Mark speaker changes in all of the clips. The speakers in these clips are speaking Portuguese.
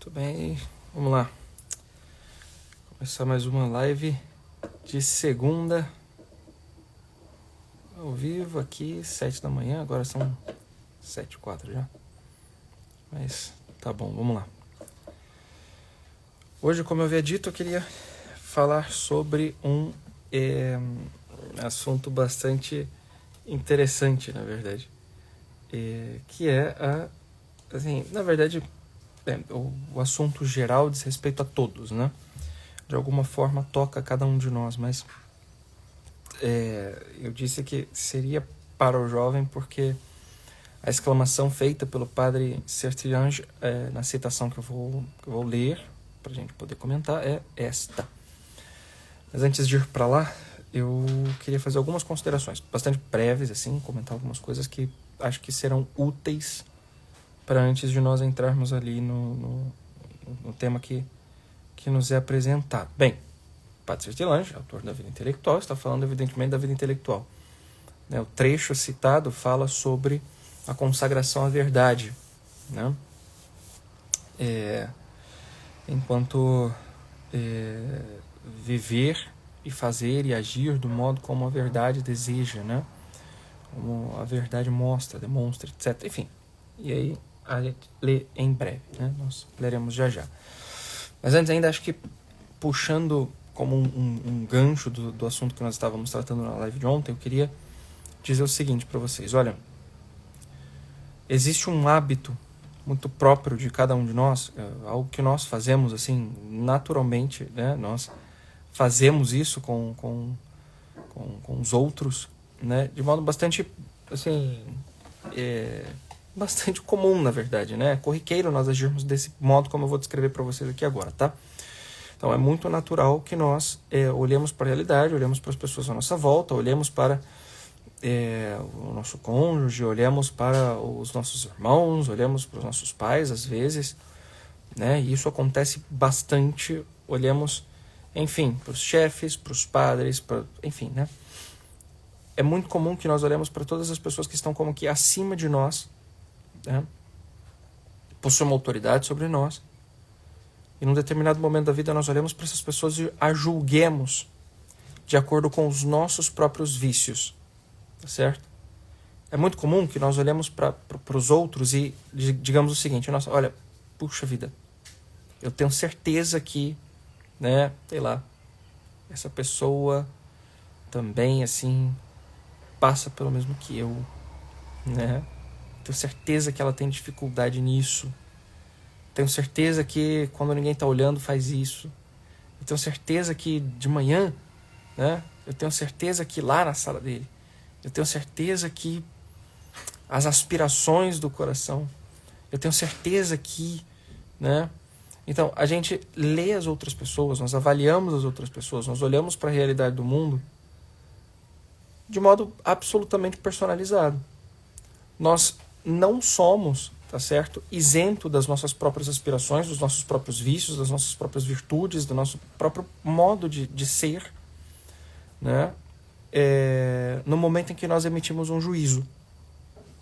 Speaker 1: Muito bem, vamos lá. Começar mais uma live de segunda, ao vivo aqui, 7 da manhã, agora são 7h04 já. Mas tá bom, vamos lá. Hoje, como eu havia dito, eu queria falar sobre um assunto bastante interessante, na verdade. Que é assim, na verdade, o assunto geral diz respeito a todos, né? De alguma forma toca a cada um de nós, mas eu disse que seria para o jovem porque a exclamação feita pelo padre Sertilhange na citação que eu vou ler para a gente poder comentar é esta. Mas antes de ir para lá, eu queria fazer algumas considerações bastante breves, assim, comentar algumas coisas que acho que serão úteis para antes de nós entrarmos ali no tema que nos é apresentado. Bem, Padre Sertilhange, autor da Vida Intelectual, está falando evidentemente da vida intelectual. O trecho citado fala sobre a consagração à verdade, né? Enquanto viver e fazer e agir do modo como a verdade deseja, né? Como a verdade mostra, demonstra, etc. Enfim, e aí a gente lê em breve, né? Nós leremos já já. Mas antes ainda, acho que puxando como um gancho do assunto que nós estávamos tratando na live de ontem, eu queria dizer o seguinte para vocês. Olha, existe um hábito muito próprio de cada um de nós, algo que nós fazemos assim naturalmente, né? Nós fazemos isso com os outros, né? De modo bastante assim, bastante comum, na verdade, né? Corriqueiro nós agirmos desse modo como eu vou descrever para vocês aqui agora, tá? Então é muito natural que nós olhemos para a realidade, olhemos para as pessoas à nossa volta, olhemos para o nosso cônjuge, olhemos para os nossos irmãos, olhemos para os nossos pais às vezes, né? E isso acontece bastante, olhamos, enfim, para os chefes, para os padres, enfim, né? É muito comum que nós olhemos para todas as pessoas que estão como que acima de nós, né? Possuem uma autoridade sobre nós, e num determinado momento da vida nós olhamos para essas pessoas e a julguemos de acordo com os nossos próprios vícios, tá certo? É muito comum que nós olhemos para os outros e digamos o seguinte: nossa, olha, puxa vida, eu tenho certeza que, né, sei lá, essa pessoa também, assim, passa pelo mesmo que eu, né? Tenho certeza que ela tem dificuldade nisso. Tenho certeza que quando ninguém está olhando faz isso. Eu tenho certeza que de manhã, né? Eu tenho certeza que lá na sala dele. Eu tenho certeza que as aspirações do coração. Eu tenho certeza que, né? Então, a gente lê as outras pessoas, nós avaliamos as outras pessoas, nós olhamos para a realidade do mundo de modo absolutamente personalizado. Nós não somos, tá certo, isento das nossas próprias aspirações, dos nossos próprios vícios, das nossas próprias virtudes, do nosso próprio modo de ser, né? No momento em que nós emitimos um juízo,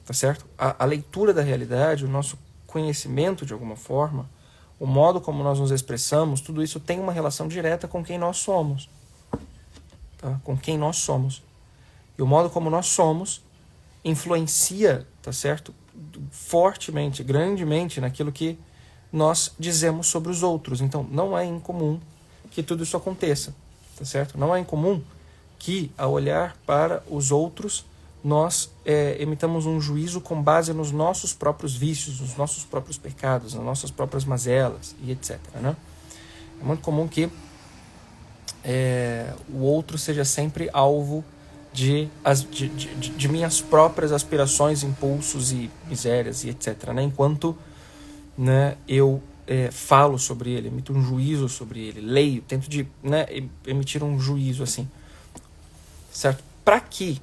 Speaker 1: tá certo? A leitura da realidade, o nosso conhecimento de alguma forma, o modo como nós nos expressamos, tudo isso tem uma relação direta com quem nós somos, tá? Com quem nós somos. E o modo como nós somos influencia, tá certo? Fortemente, grandemente naquilo que nós dizemos sobre os outros. Então, não é incomum que tudo isso aconteça, tá certo? Não é incomum que, ao olhar para os outros, nós emitamos um juízo com base nos nossos próprios vícios, nos nossos próprios pecados, nas nossas próprias mazelas e etc, né? É muito comum que o outro seja sempre alvo de minhas próprias aspirações, impulsos e misérias e etc, né? Enquanto, né, eu falo sobre ele, emito um juízo sobre ele, leio, tento de, né, emitir um juízo assim, certo? Para que,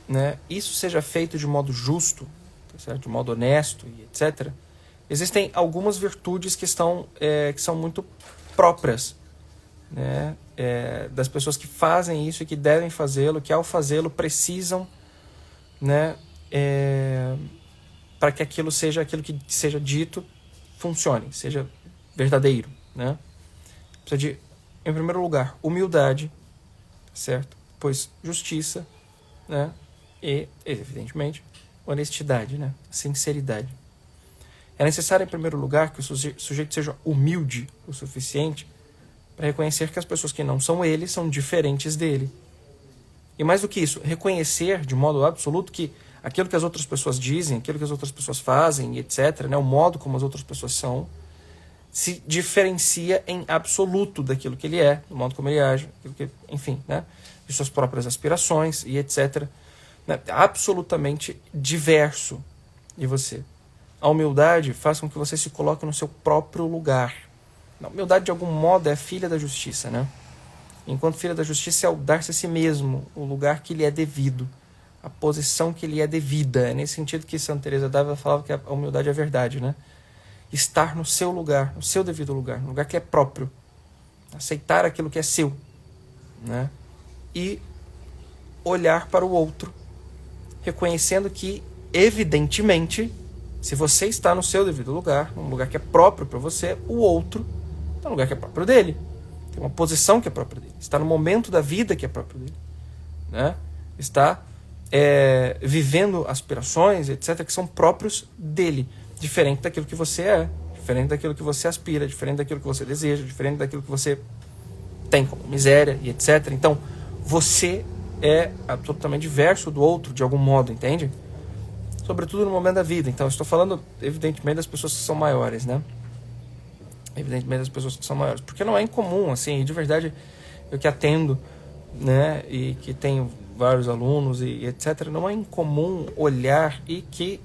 Speaker 1: né, isso seja feito de modo justo, tá certo? De modo honesto e etc, existem algumas virtudes que são muito próprias, né, das pessoas que fazem isso e que devem fazê-lo, que ao fazê-lo precisam, né, para que aquilo que seja dito funcione, seja verdadeiro, né? Precisa de, em primeiro lugar, humildade, certo? Pois justiça, né? E, evidentemente, honestidade, né? Sinceridade. É necessário, em primeiro lugar, que o sujeito seja humilde o suficiente para reconhecer que as pessoas que não são ele são diferentes dele. E mais do que isso, reconhecer de modo absoluto que aquilo que as outras pessoas dizem, aquilo que as outras pessoas fazem, etc., né, o modo como as outras pessoas são, se diferencia em absoluto daquilo que ele é, do modo como ele age, enfim, né, de suas próprias aspirações e etc., né, absolutamente diverso de você. A humildade faz com que você se coloque no seu próprio lugar. A humildade, de algum modo, é filha da justiça, né? Enquanto filha da justiça é o dar-se a si mesmo o lugar que lhe é devido, a posição que lhe é devida. É nesse sentido que Santa Teresa d'Ávila falava que a humildade é a verdade, né? Estar no seu lugar, no seu devido lugar, no lugar que é próprio. Aceitar aquilo que é seu, né? E olhar para o outro, reconhecendo que, evidentemente, se você está no seu devido lugar, num lugar que é próprio para você, o outro está no lugar que é próprio dele. Tem uma posição que é própria dele. Está no momento da vida que é próprio dele. Né? Está vivendo aspirações, etc., que são próprios dele. Diferente daquilo que você é, diferente daquilo que você aspira, diferente daquilo que você deseja, diferente daquilo que você tem como miséria e etc. Então, você é absolutamente diverso do outro, de algum modo, entende? Sobretudo no momento da vida. Então, eu estou falando, evidentemente, das pessoas que são maiores, né? Evidentemente, das pessoas que são maiores. Porque não é incomum, assim, de verdade, eu que atendo, né, e que tenho vários alunos e etc., não é incomum olhar e que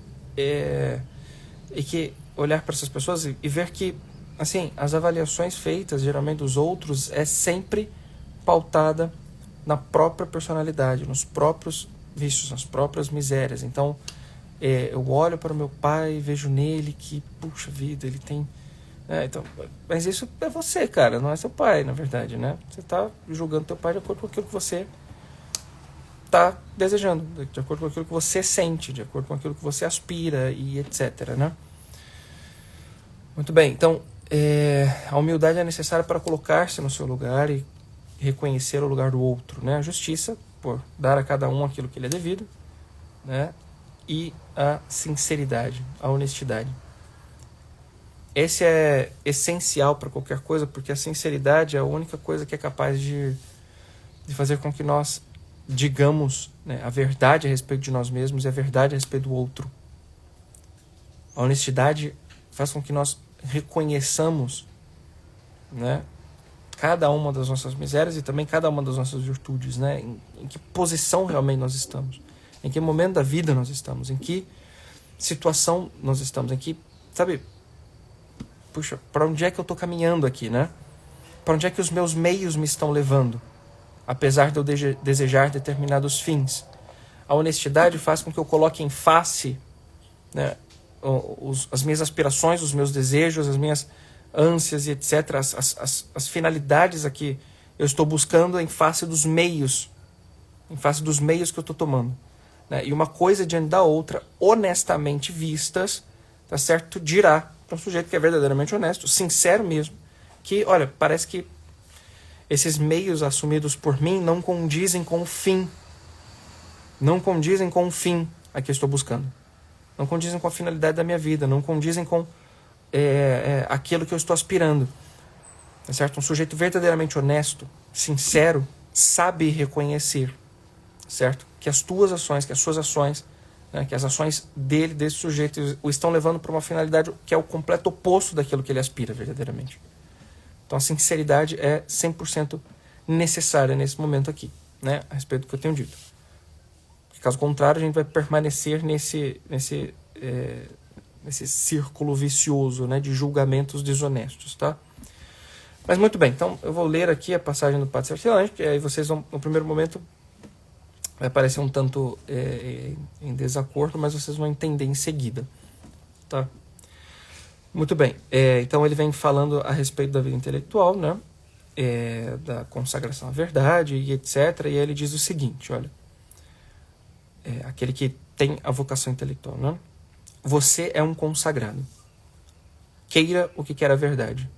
Speaker 1: olhar para essas pessoas e ver que, assim, as avaliações feitas, geralmente, dos outros, é sempre pautada na própria personalidade, nos próprios vícios, nas próprias misérias. Então, eu olho para o meu pai e vejo nele que, puxa vida, ele tem... então, mas isso é você, cara, não é seu pai, na verdade, né? Você está julgando teu pai de acordo com aquilo que você está desejando, de acordo com aquilo que você sente, de acordo com aquilo que você aspira e etc, né? Muito bem, então, a humildade é necessária para colocar-se no seu lugar e reconhecer o lugar do outro, né? A justiça, por dar a cada um aquilo que lhe é devido, né? E a sinceridade, a honestidade. Esse é essencial para qualquer coisa, porque a sinceridade é a única coisa que é capaz de fazer com que nós digamos, né, a verdade a respeito de nós mesmos e a verdade a respeito do outro. A honestidade faz com que nós reconheçamos, né, cada uma das nossas misérias e também cada uma das nossas virtudes, né, em que posição realmente nós estamos, em que momento da vida nós estamos, em que situação nós estamos, em que, sabe, puxa, para onde é que eu estou caminhando aqui, né? Para onde é que os meus meios me estão levando, apesar de eu desejar determinados fins. A honestidade faz com que eu coloque em face, né, as minhas aspirações, os meus desejos, as minhas ânsias e etc., as finalidades a que eu estou buscando em face dos meios que eu estou tomando. Né? E uma coisa diante da outra, honestamente vistas, tá certo? Dirá para um sujeito que é verdadeiramente honesto, sincero mesmo, que, olha, parece que esses meios assumidos por mim não condizem com o fim. Não condizem com o fim a que eu estou buscando. Não condizem com a finalidade da minha vida. Não condizem com aquilo que eu estou aspirando. Tá certo? Um sujeito verdadeiramente honesto, sincero, sabe reconhecer, certo? Que as tuas ações, que as suas ações, né, que as ações desse sujeito o estão levando para uma finalidade que é o completo oposto daquilo que ele aspira verdadeiramente. Então a sinceridade é 100% necessária nesse momento aqui, né, a respeito do que eu tenho dito. Porque, caso contrário, a gente vai permanecer nesse círculo vicioso, né, de julgamentos desonestos, tá? Mas muito bem, então eu vou ler aqui a passagem do Padre Sertilange, que aí vocês vão, no primeiro momento, vai parecer um tanto em desacordo, mas vocês vão entender em seguida, tá? Muito bem, então ele vem falando a respeito da vida intelectual, né? Da consagração à verdade e etc. E aí ele diz o seguinte, olha, aquele que tem a vocação intelectual, né? Você é um consagrado. Queira o que quer a verdade.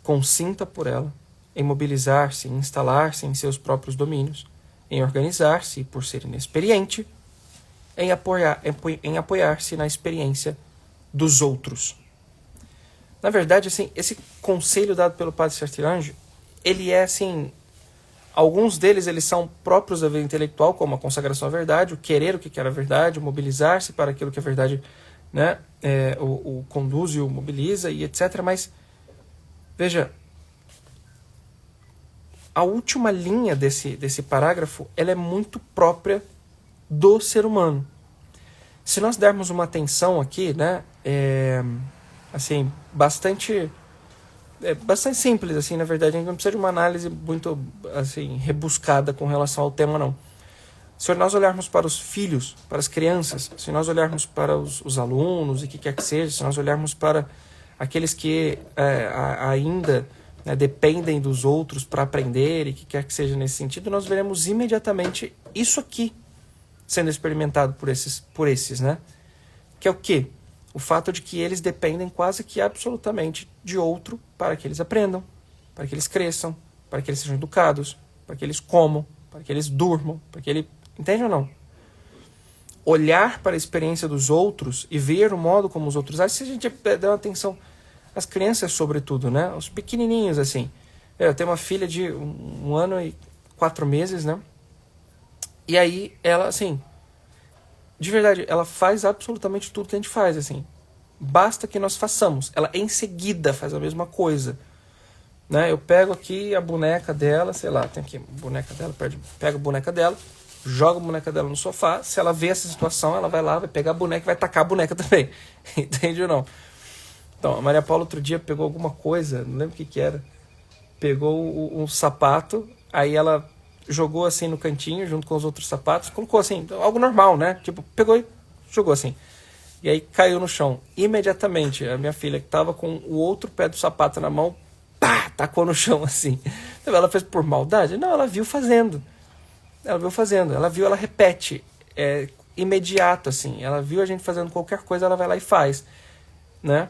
Speaker 1: consinta por ela, em mobilizar-se, em instalar-se em seus próprios domínios, em organizar-se e, por ser inexperiente, em apoiar-se na experiência dos outros. Na verdade, assim, esse conselho dado pelo Padre Sertilange, ele é assim, alguns deles eles são próprios da vida intelectual, como a consagração à verdade, o querer o que quer a verdade, o mobilizar-se para aquilo que a verdade, né, o conduz e o mobiliza e etc. Mas, veja, a última linha desse parágrafo, ela é muito própria do ser humano. Se nós dermos uma atenção aqui, né, assim, bastante simples, assim, na verdade, a gente não precisa de uma análise muito, assim, rebuscada com relação ao tema, não. Se nós olharmos para os filhos, para as crianças, se nós olharmos para os alunos e o que quer que seja, se nós olharmos para aqueles que ainda, né, dependem dos outros para aprender e que quer que seja nesse sentido, nós veremos imediatamente isso aqui sendo experimentado por esses, né? Que é o quê? O fato de que eles dependem quase que absolutamente de outro para que eles aprendam, para que eles cresçam, para que eles sejam educados, para que eles comam, para que eles durmam, para que ele... Entende ou não? Olhar para a experiência dos outros e ver o modo como os outros agem, se a gente der uma atenção às crianças, sobretudo, né? Os pequenininhos, assim. Eu tenho uma filha de 1 ano e 4 meses, né? E aí, ela, assim... De verdade, ela faz absolutamente tudo que a gente faz, assim. Basta que nós façamos. Ela em seguida faz a mesma coisa. Né? Eu pego aqui a boneca dela, sei lá, tem aqui a boneca dela, pego a boneca dela, jogo a boneca dela no sofá. Se ela vê essa situação, ela vai lá, vai pegar a boneca e vai tacar a boneca também. Entende ou não? Então, a Maria Paula outro dia pegou alguma coisa, não lembro o que era. Pegou um sapato, aí ela... jogou assim no cantinho, junto com os outros sapatos, colocou assim, algo normal, né? Tipo, pegou e jogou assim. E aí caiu no chão. Imediatamente, a minha filha, que estava com o outro pé do sapato na mão, pá, tacou no chão assim. Então, ela fez por maldade? Não, ela viu fazendo. Ela repete. É imediato, assim. Ela viu a gente fazendo qualquer coisa, ela vai lá e faz. Né?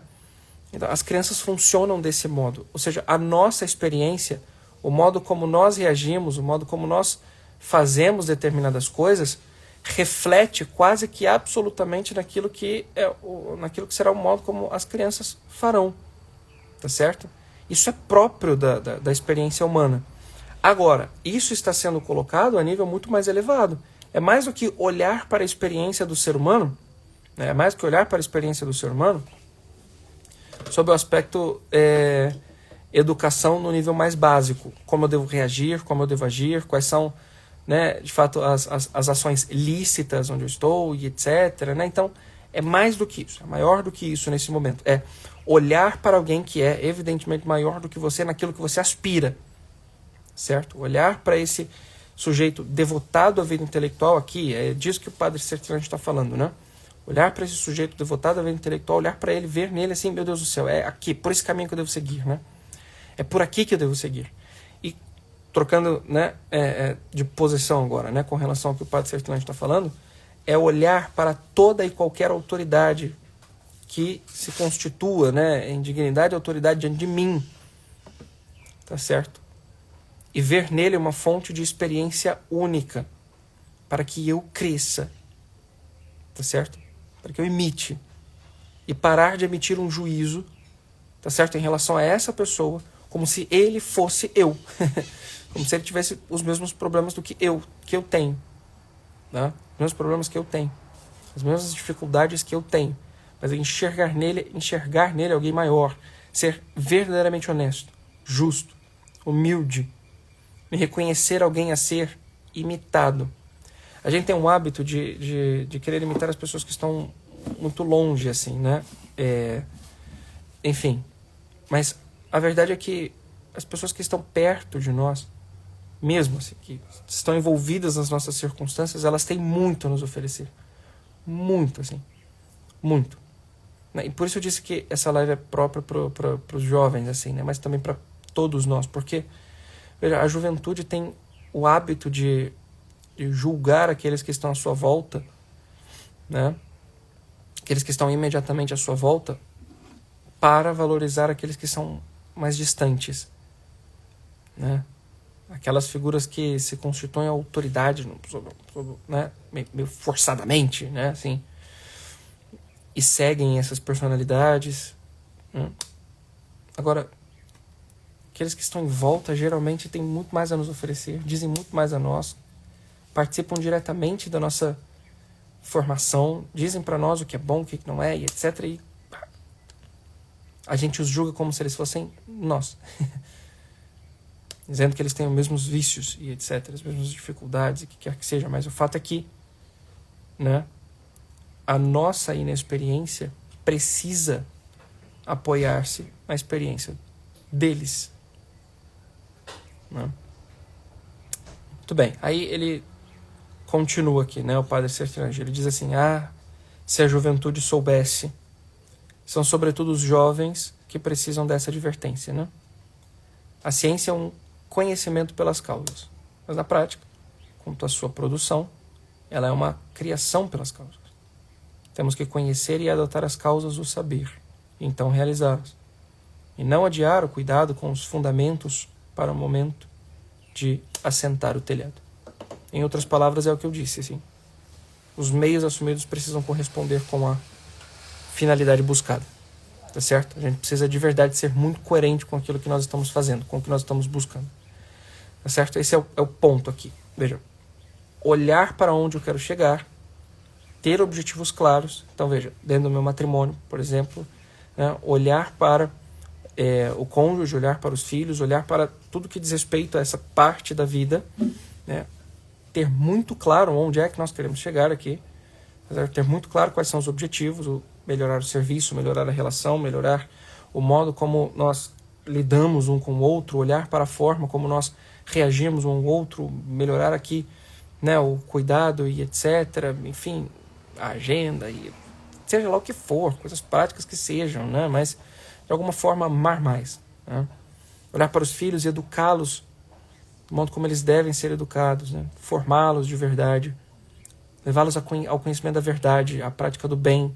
Speaker 1: Então, as crianças funcionam desse modo. Ou seja, a nossa experiência... o modo como nós reagimos, o modo como nós fazemos determinadas coisas, reflete quase que absolutamente naquilo que será o modo como as crianças farão. Tá certo? Isso é próprio da experiência humana. Agora, isso está sendo colocado a nível muito mais elevado. É mais do que olhar para a experiência do ser humano, né? É mais do que olhar para a experiência do ser humano sob o aspecto... educação no nível mais básico, como eu devo reagir, como eu devo agir, quais são, né, de fato as ações lícitas onde eu estou e etc, né? Então é mais do que isso, é maior do que isso nesse momento, é olhar para alguém que é evidentemente maior do que você naquilo que você aspira, certo? Olhar para esse sujeito devotado à vida intelectual aqui, é disso que o Padre Sertilange está falando, né? Olhar para esse sujeito devotado à vida intelectual, olhar para ele, ver nele assim, meu Deus do céu, é aqui, por esse caminho que eu devo seguir, né? É por aqui que eu devo seguir. E trocando, né, de posição agora, né, com relação ao que o Padre Sertilange está falando, é olhar para toda e qualquer autoridade que se constitua, né, em dignidade e autoridade diante de mim. Tá certo? E ver nele uma fonte de experiência única para que eu cresça. Tá certo? Para que eu imite. E parar de emitir um juízo, tá certo, em relação a essa pessoa, como se ele fosse eu. Como se ele tivesse os mesmos problemas do que eu tenho. Né? Os mesmos problemas que eu tenho. As mesmas dificuldades que eu tenho. Mas enxergar nele alguém maior. Ser verdadeiramente honesto, justo, humilde. Me reconhecer alguém a ser imitado. A gente tem um hábito de querer imitar as pessoas que estão muito longe, assim, né? Enfim. Mas a verdade é que as pessoas que estão perto de nós, mesmo assim, que estão envolvidas nas nossas circunstâncias, elas têm muito a nos oferecer. Muito, assim. Muito. E por isso eu disse que essa live é própria para os jovens, assim, né? Mas também para todos nós. Porque, veja, a juventude tem o hábito de julgar aqueles que estão à sua volta, né? Aqueles que estão imediatamente à sua volta, para valorizar aqueles que são mais distantes, né? Aquelas figuras que se constituem autoridade, né? Meio forçadamente, né? Assim, e seguem essas personalidades, né? Agora, aqueles que estão em volta geralmente têm muito mais a nos oferecer, dizem muito mais a nós, participam diretamente da nossa formação, dizem para nós o que é bom, o que não é, e etc. E a gente os julga como se eles fossem nós. Dizendo que eles têm os mesmos vícios e etc., as mesmas dificuldades, e o que quer que seja. Mas o fato é que, né, a nossa inexperiência precisa apoiar-se na experiência deles. Né? Muito bem. Aí ele continua aqui, né, o padre Sertanejo. Ele diz assim, se a juventude soubesse, são sobretudo os jovens que precisam dessa advertência. Né? A ciência é um conhecimento pelas causas, mas na prática, quanto à sua produção, ela é uma criação pelas causas. Temos que conhecer e adotar as causas do saber, e então realizá-las, e não adiar o cuidado com os fundamentos para o momento de assentar o telhado. Em outras palavras, é o que eu disse, assim, os meios assumidos precisam corresponder com a finalidade buscada. Tá certo? A gente precisa de verdade ser muito coerente com aquilo que nós estamos fazendo, com o que nós estamos buscando. Tá certo? Esse é o ponto aqui. Veja, olhar para onde eu quero chegar, ter objetivos claros. Então, veja, dentro do meu matrimônio, por exemplo, né, olhar para o cônjuge, olhar para os filhos, olhar para tudo que diz respeito a essa parte da vida, né, ter muito claro onde é que nós queremos chegar aqui, ter muito claro quais são os objetivos, melhorar o serviço, melhorar a relação, melhorar o modo como nós lidamos um com o outro, olhar para a forma como nós reagimos um ao outro, melhorar aqui, né, o cuidado e etc. Enfim, a agenda, e seja lá o que for, coisas práticas que sejam, né, mas de alguma forma amar mais. Né? Olhar para os filhos e educá-los do modo como eles devem ser educados, né? Formá-los de verdade, levá-los ao conhecimento da verdade, à prática do bem,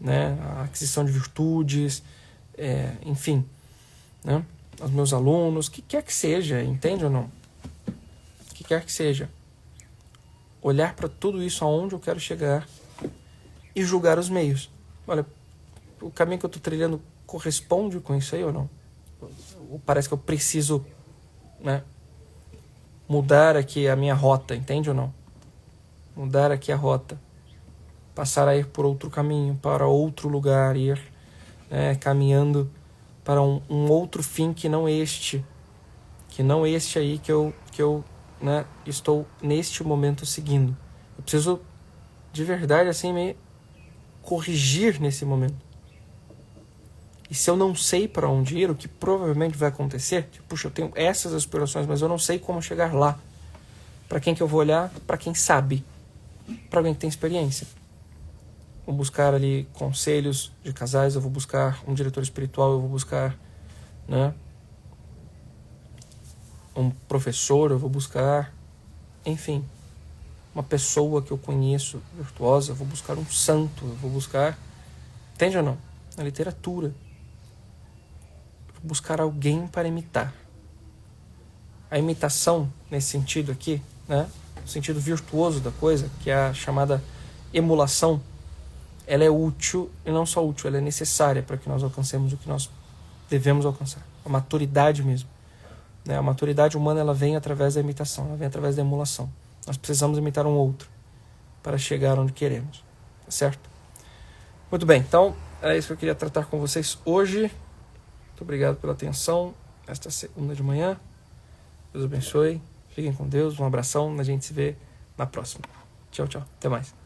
Speaker 1: né? A aquisição de virtudes, enfim, né? Aos meus alunos, o que quer que seja, entende ou não? O que quer que seja. Olhar para tudo isso aonde eu quero chegar e julgar os meios. Olha, o caminho que eu estou trilhando corresponde com isso aí ou não? Ou parece que eu preciso, né, mudar aqui a minha rota, entende ou não? Mudar aqui a rota. Passar a ir por outro caminho, para outro lugar, ir, né, caminhando para um outro fim que não este aí que eu né, estou neste momento seguindo. Eu preciso de verdade assim me corrigir nesse momento. E se eu não sei para onde ir, o que provavelmente vai acontecer, tipo, puxa, eu tenho essas aspirações, mas eu não sei como chegar lá. Para quem que eu vou olhar? Para quem sabe. Para alguém que tem experiência. Vou buscar ali conselhos de casais, eu vou buscar um diretor espiritual, eu vou buscar, né, um professor, eu vou buscar, enfim, uma pessoa que eu conheço virtuosa, eu vou buscar um santo, eu vou buscar, entende ou não? Na literatura. Eu vou buscar alguém para imitar. A imitação, nesse sentido aqui, né, no sentido virtuoso da coisa, que é a chamada emulação, ela é útil, e não só útil, ela é necessária para que nós alcancemos o que nós devemos alcançar. A maturidade mesmo. Né? A maturidade humana, ela vem através da imitação, ela vem através da emulação. Nós precisamos imitar um outro para chegar onde queremos. Tá certo? Muito bem, então é isso que eu queria tratar com vocês hoje. Muito obrigado pela atenção. Esta segunda de manhã. Deus abençoe. Fiquem com Deus. Um abração. A gente se vê na próxima. Tchau, tchau. Até mais.